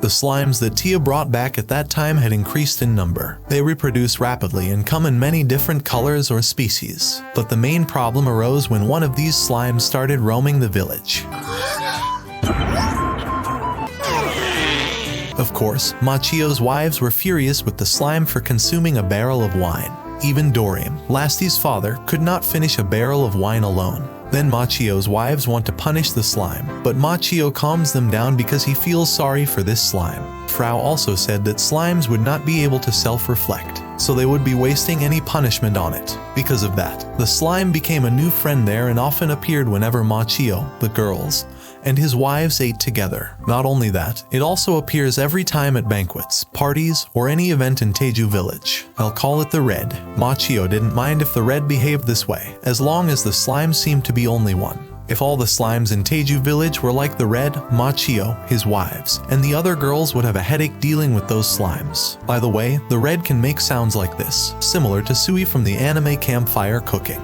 The slimes that Tia brought back at that time had increased in number. They reproduce rapidly and come in many different colors or species. But the main problem arose when one of these slimes started roaming the village. Of course, Machio's wives were furious with the slime for consuming a barrel of wine. Even Dorium, Lasty's father, could not finish a barrel of wine alone. Then Machio's wives want to punish the slime, but Machio calms them down because he feels sorry for this slime. Frau also said that slimes would not be able to self-reflect, so they would be wasting any punishment on it. Because of that, the slime became a new friend there and often appeared whenever Machio, the girls, and his wives ate together. Not only that, it also appears every time at banquets, parties, or any event in Teju village. I'll call it the Red. Machio didn't mind if the Red behaved this way, as long as the slime seemed to be only one. If all the slimes in Teju village were like the Red, Machio, his wives, and the other girls would have a headache dealing with those slimes. By the way, the Red can make sounds like this, similar to Sui from the anime Campfire Cooking.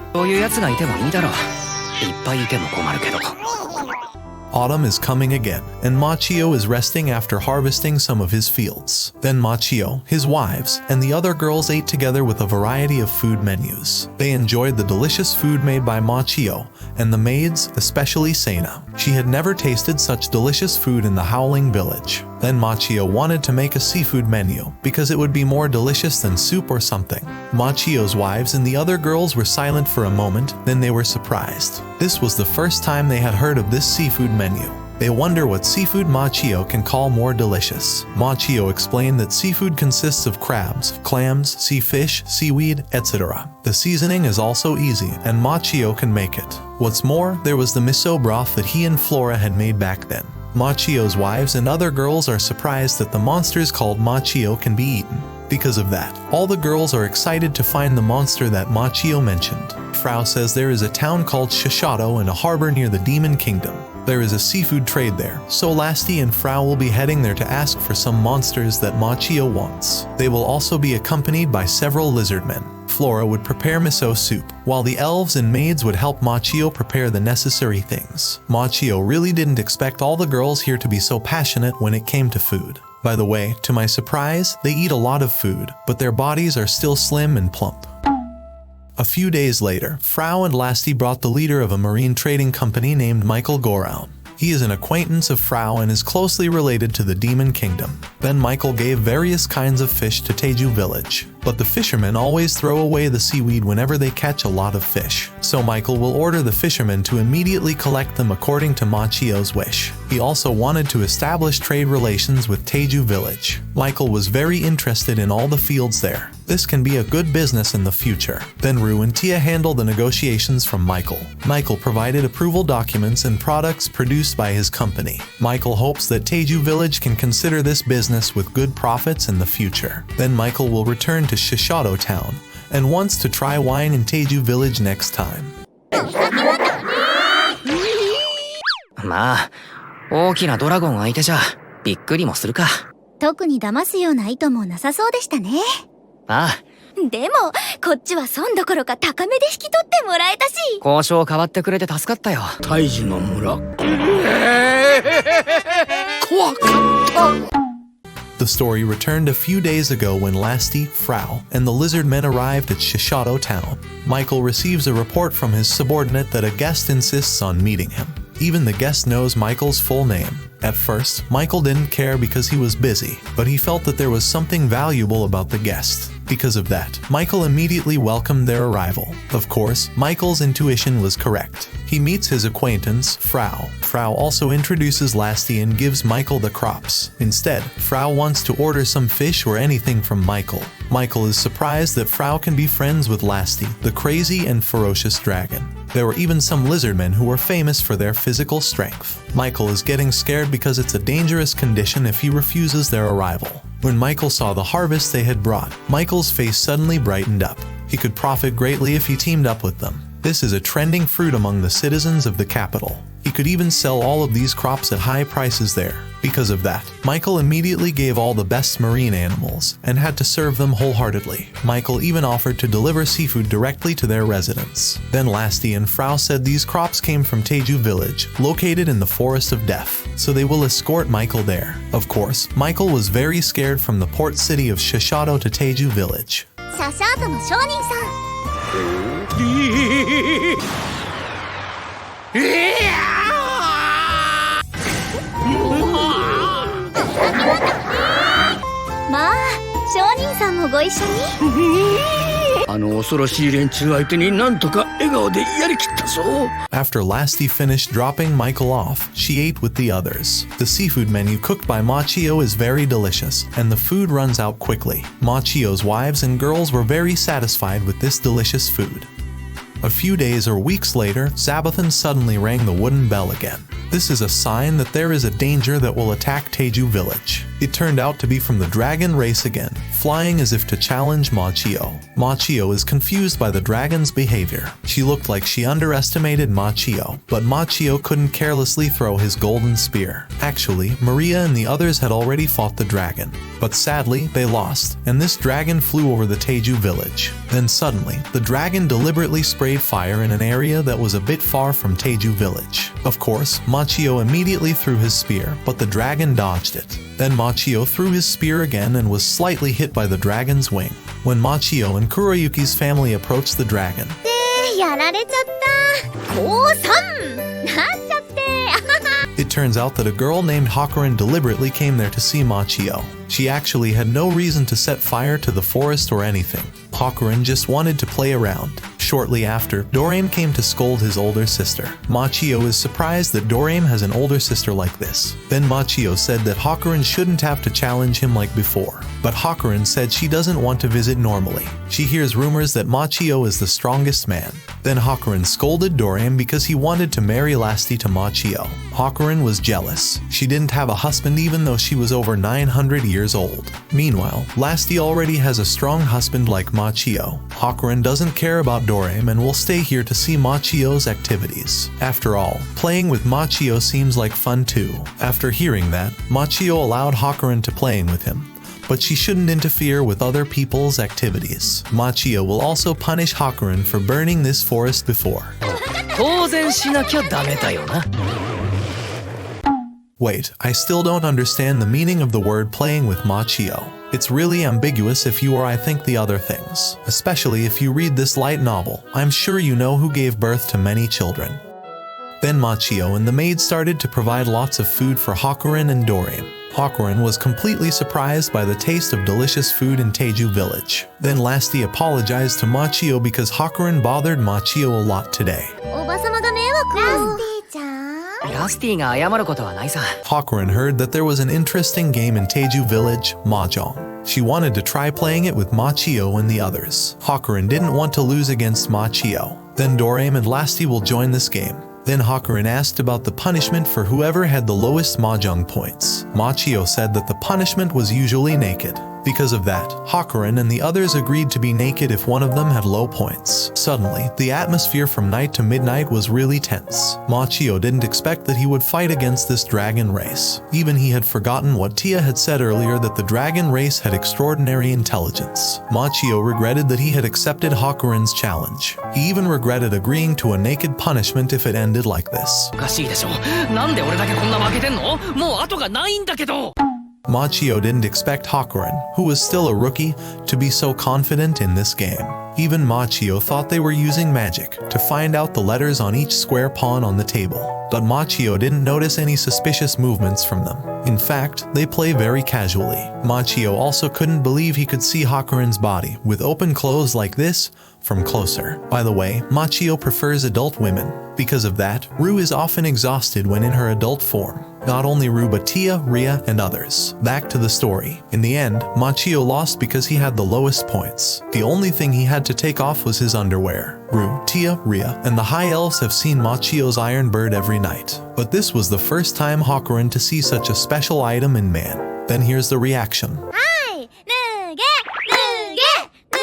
Autumn is coming again, and Machio is resting after harvesting some of his fields. Then Machio, his wives, and the other girls ate together with a variety of food menus. They enjoyed the delicious food made by Machio, and the maids, especially Sena. She had never tasted such delicious food in the Howling Village. Then Machio wanted to make a seafood menu, because it would be more delicious than soup or something. Machio's wives and the other girls were silent for a moment, then they were surprised. This was the first time they had heard of this seafood menu. They wonder what seafood Machio can call more delicious. Machio explained that seafood consists of crabs, clams, sea fish, seaweed, etc. The seasoning is also easy, and Machio can make it. What's more, there was the miso broth that he and Flora had made back then. Machio's wives and other girls are surprised that the monsters called Machio can be eaten. Because of that, all the girls are excited to find the monster that Machio mentioned. Frau says there is a town called Shishato and a harbor near the Demon Kingdom. There is a seafood trade there, so Lasty and Frau will be heading there to ask for some monsters that Machio wants. They will also be accompanied by several lizard men. Flora would prepare miso soup, while the elves and maids would help Machio prepare the necessary things. Machio really didn't expect all the girls here to be so passionate when it came to food. By the way, to my surprise, they eat a lot of food, but their bodies are still slim and plump. A few days later, Frau and Lasty brought the leader of a marine trading company named Michael Goraun. He is an acquaintance of Frau and is closely related to the Demon Kingdom. Then Michael gave various kinds of fish to Teju village. But the fishermen always throw away the seaweed whenever they catch a lot of fish. So Michael will order the fishermen to immediately collect them according to Machio's wish. He also wanted to establish trade relations with Teju village. Michael was very interested in all the fields there. This can be a good business in the future. Then Rue and Tia handled the negotiations from Michael. Michael provided approval documents and products produced by his company. Michael hopes that Teju village can consider this business with good profits in the future. Then Michael will return to Shishato town and wants to try wine in Teju village next time. まあ、大きなドラゴン相手じゃびっくりもするか。特に騙すような意図もなさそうでしたね。ああ。でも、こっちは損どころか高めで引き取ってもらえたし。交渉変わってくれて助かったよ。胎児の村。怖かった。The story returned a few days ago when Lasty, Frau, and the lizard men arrived at Shishato town. Michael receives a report from his subordinate that a guest insists on meeting him. Even the guest knows Michael's full name. At first, Michael didn't care because he was busy, but he felt that there was something valuable about the guest. Because of that, Michael immediately welcomed their arrival. Of course, Michael's intuition was correct. He meets his acquaintance, Frau. Frau also introduces Lasty and gives Michael the crops. Instead, Frau wants to order some fish or anything from Michael. Michael is surprised that Frau can be friends with Lasty, the crazy and ferocious dragon. There were even some lizardmen who were famous for their physical strength. Michael is getting scared because it's a dangerous condition if he refuses their arrival. When Michael saw the harvest they had brought, Michael's face suddenly brightened up. He could profit greatly if he teamed up with them. This is a trending fruit among the citizens of the capital. He could even sell all of these crops at high prices there. Because of that, Michael immediately gave all the best marine animals and had to serve them wholeheartedly. Michael even offered to deliver seafood directly to their residence. Then Lasti and Frau said these crops came from Teju village, located in the Forest of Death, so they will escort Michael there. Of course, Michael was very scared from the port city of Shashato to Teju village. シャシャートの商人さん。まあ、商人さんもご一緒に。あの恐ろしい連中相手になんとか笑顔でやりきったぞ。After Lasti finished dropping Michael off, she ate with the others. The seafood menu cooked by Machio is very delicious, and the food runs out quickly. Machio's wives and girls were very satisfied with this delicious food. A few days or weeks later, Zabathan suddenly rang the wooden bell again. This is a sign that there is a danger that will attack Teju village. It turned out to be from the dragon race again, flying as if to challenge Machio. Machio is confused by the dragon's behavior. She looked like she underestimated Machio, but Machio couldn't carelessly throw his golden spear. Actually, Maria and the others had already fought the dragon, but sadly, they lost, and this dragon flew over the Teju village. Then suddenly, the dragon deliberately sprayed fire in an area that was a bit far from Teju village. Of course, Machio immediately threw his spear, but the dragon dodged it. Then Machio threw his spear again and was slightly hit by the dragon's wing. When Machio and Kuroyuki's family approached the dragon, やられちゃった。降参なんちゃって。it turns out that a girl named Hakurin deliberately came there to see Machio. She actually had no reason to set fire to the forest or anything. Hakurin just wanted to play around. Shortly after, Dorame came to scold his older sister. Machio is surprised that Dorame has an older sister like this. Then Machio said that Hakurin shouldn't have to challenge him like before. But Hakurin said she doesn't want to visit normally. She hears rumors that Machio is the strongest man. Then Hakurin scolded Dorame because he wanted to marry Lasti to Machio. Hakurin was jealous. She didn't have a husband even though she was over 900 years old. Meanwhile, Lasti already has a strong husband like Machio. Hakurin doesn't care about Dorame and will stay here to see Machio's activities. After all, playing with Machio seems like fun too. After hearing that, Machio allowed Hakurin to playing with him, but she shouldn't interfere with other people's activities. Machio will also punish Hakurin for burning this forest before. 当然しなきゃダメだよな。 Wait, I still don't understand the meaning of the word playing with Machio. It's really ambiguous if you or I think the other things, especially if you read this light novel. I'm sure you know who gave birth to many children. Then Machio and the maid started to provide lots of food for Hakurin and Dorame. Hakurin was completely surprised by the taste of delicious food in Teju village. Then Lasti apologized to Machio because Hakurin bothered Machio a lot today. おばさまが迷惑を。ラスティちゃん。ラスティが謝ることはないさ。 Hakurin heard that there was an interesting game in Teju village, Mahjong. She wanted to try playing it with Machio and the others. Hakurin didn't want to lose against Machio. Then Dorame and Lasti will join this game. Then Hakurin asked about the punishment for whoever had the lowest Mahjong points. Machio said that the punishment was usually naked. Because of that, Hakurin and the others agreed to be naked if one of them had low points. Suddenly, the atmosphere from night to midnight was really tense. Machio didn't expect that he would fight against this dragon race. Even he had forgotten what Tia had said earlier, that the dragon race had extraordinary intelligence. Machio regretted that he had accepted Hakurin's challenge. He even regretted agreeing to a naked punishment if it ended like this. おかしいでしょ。なんで俺だけこんな負けてんの？もう後がないんだけど。 Machio didn't expect Hakurin, who was still a rookie, to be so confident in this game. Even Machio thought they were using magic to find out the letters on each square pawn on the table. But Machio didn't notice any suspicious movements from them. In fact, they play very casually. Machio also couldn't believe he could see Hakurin's body, with open clothes like this, from closer. By the way, Machio prefers adult women. Because of that, Ru is often exhausted when in her adult form. Not only Ru but Tia, Ria, and others. Back to the story. In the end, Machio lost because he had the lowest points. The only thing he had to take off was his underwear. Ru, Tia, Ria, and the High Elves have seen Machio's iron bird every night. But this was the first time Hakurin to see such a special item in man. Then here's the reaction. はい脱げ脱げ脱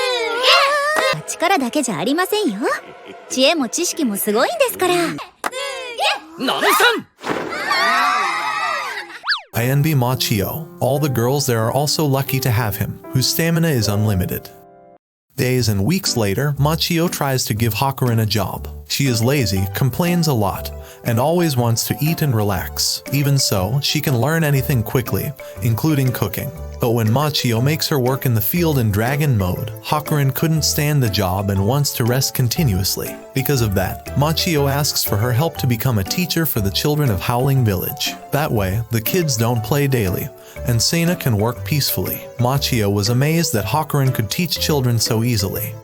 げ。力だけじゃありませんよ。知恵も知識もすごいんですから。脱げナメさん I envy Machio. All the girls there are also lucky to have him, whose stamina is unlimited. Days and weeks later, Machio tries to give Hakurin a job. She is lazy, complains a lot, and always wants to eat and relax. Even so, she can learn anything quickly, including cooking. But when Machio makes her work in the field in dragon mode, Hakurin couldn't stand the job and wants to rest continuously. Because of that, Machio asks for her help to become a teacher for the children of Howling Village. That way, the kids don't play daily, and Sena can work peacefully. Machio was amazed that Hakurin could teach children so easily.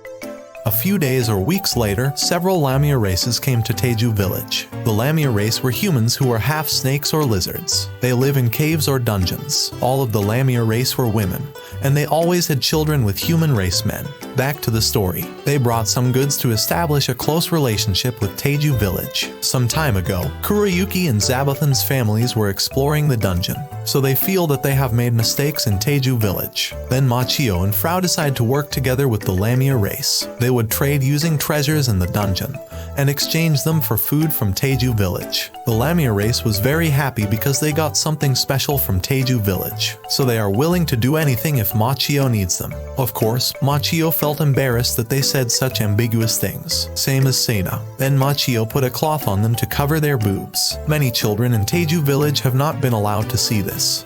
A few days or weeks later, several Lamia races came to Teju village. The Lamia race were humans who were half snakes or lizards. They live in caves or dungeons. All of the Lamia race were women, and they always had children with human race men. Back to the story. They brought some goods to establish a close relationship with Teju village. Some time ago, Kurayuki and Zabathan's families were exploring the dungeon, so they feel that they have made mistakes in Teju village. Then Machio and Frau decide to work together with the Lamia race. They would trade using treasures in the dungeon and exchange them for food from Teju village. The Lamia race was very happy because they got something special from Teju village, so they are willing to do anything if Machio needs them. Of course, Machio felt embarrassed that they said such ambiguous things, same as Sena. Then Machio put a cloth on them to cover their boobs. Many children in Teju village have not been allowed to see this.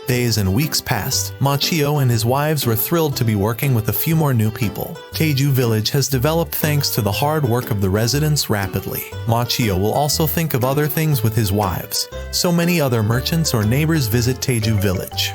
Days and weeks passed. Machio and his wives were thrilled to be working with a few more new people. Teju village has developed thanks to the hard work of the residents rapidly. Machio will also think of other things with his wives. So many other merchants or neighbors visit Teju village.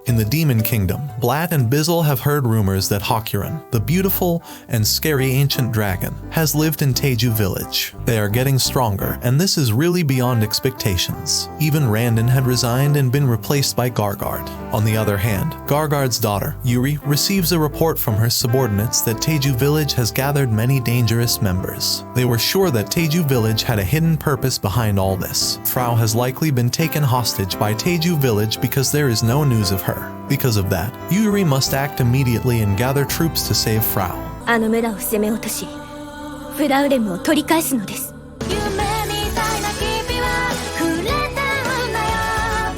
In the Demon Kingdom, Blatt and Bizzle have heard rumors that Hakurin, the beautiful and scary ancient dragon, has lived in Teju village. They are getting stronger, and this is really beyond expectations. Even Randon had resigned and been replaced by Gargard. On the other hand, Gargard's daughter, Yuri, receives a report from her subordinates that Teju village has gathered many dangerous members. They were sure that Teju village had a hidden purpose behind all this. Frau has likely been taken hostage by Teju village because there is no news of her. Because of that, Yuri must act immediately and gather troops to save Frau. あの村を攻め落とし、フラウレムを取り返すのです。